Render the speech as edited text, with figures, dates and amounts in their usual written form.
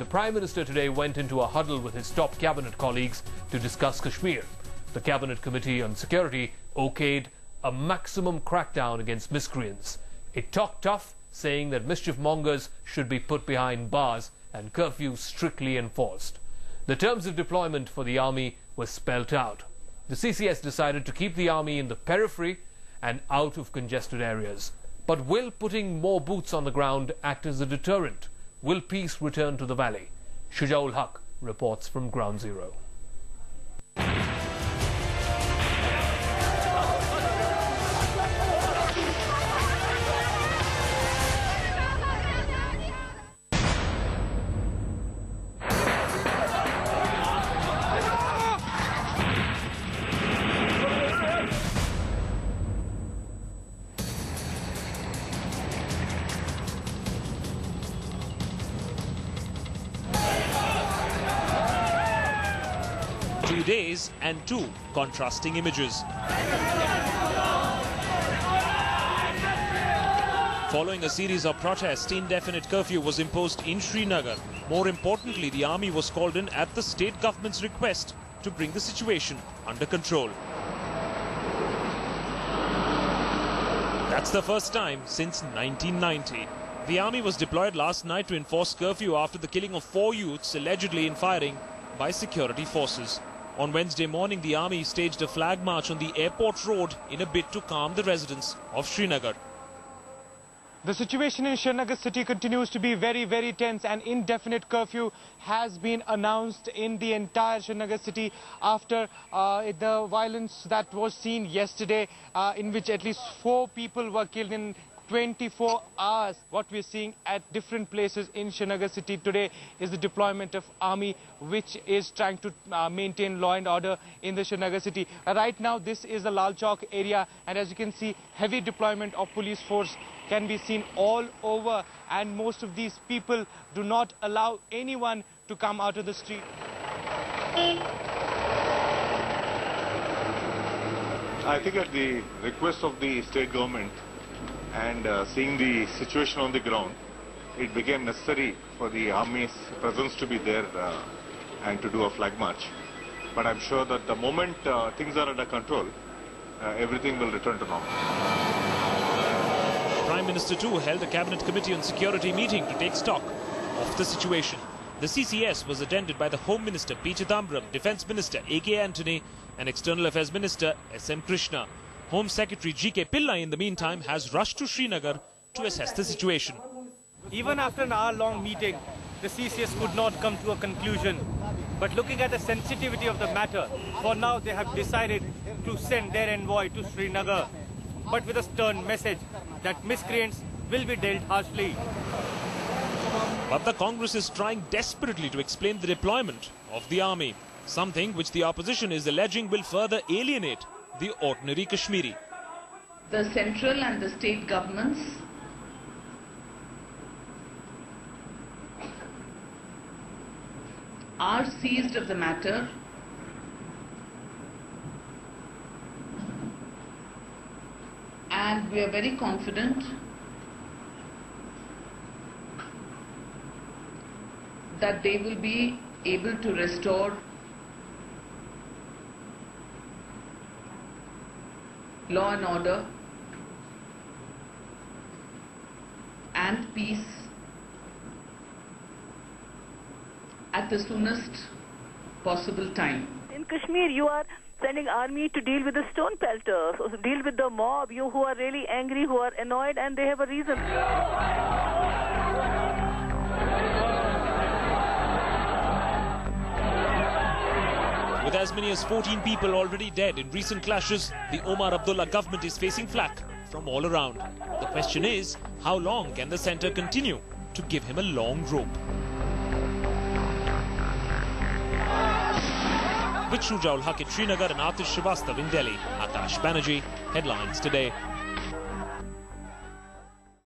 the Prime Minister today went into a huddle with his top cabinet colleagues to discuss Kashmir. The Cabinet Committee on Security okayed a maximum crackdown against miscreants. It talked tough, saying that mischief mongers should be put behind bars and curfew strictly enforced. The terms of deployment for the army were spelt out. The CCS decided to keep the army in the periphery and out of congested areas. But will putting more boots on the ground act as a deterrent? Will peace return to the valley? Shujaul Haq reports from Ground Zero. Days and two contrasting images. Following a series of protests, indefinite curfew was imposed in Srinagar. More importantly, the army was called in at the state government's request to bring the situation under control. That's the first time since 1990. The army was deployed last night to enforce curfew after the killing of 4 youths allegedly in firing by security forces. On Wednesday morning, the army staged a flag march on the airport road in a bid to calm the residents of Srinagar. The situation in Srinagar city continues to be very, very tense. An indefinite curfew has been announced in the entire Srinagar city after the violence that was seen yesterday, in which at least 4 people were killed in 24 hours. What we're seeing at different places in Srinagar city today is the deployment of army, which is trying to maintain law and order in the Srinagar city. Right now, this is the Lal Chowk area, and as you can see, heavy deployment of police force can be seen all over, and most of these people do not allow anyone to come out of the street. I think at the request of the state government, and seeing the situation on the ground, it became necessary for the army's presence to be there and to do a flag march. But I'm sure that the moment things are under control, everything will return to normal. The Prime Minister too held a Cabinet Committee on Security meeting to take stock of the situation. The CCS was attended by the Home Minister P. Chidambaram, Defence Minister A.K. Antony and External Affairs Minister S.M. Krishna. Home Secretary G.K. Pillai, in the meantime, has rushed to Srinagar to assess the situation. Even after an hour-long meeting, the CCS could not come to a conclusion. But looking at the sensitivity of the matter, for now they have decided to send their envoy to Srinagar, but with a stern message that miscreants will be dealt harshly. But the Congress is trying desperately to explain the deployment of the army, something which the opposition is alleging will further alienate the ordinary Kashmiri. The central and the state governments are seized of the matter and we are very confident that they will be able to restore law and order and peace at the soonest possible time. In Kashmir, you are sending army to deal with the stone pelters, or deal with the mob, you who are really angry, who are annoyed, and they have a reason. With as many as 14 people already dead in recent clashes, the Omar Abdullah government is facing flack from all around. The question is, how long can the centre continue to give him a long rope? With Shujaul Haq in Srinagar and Atish Srivastav in Delhi, Akash Banerjee, Headlines Today.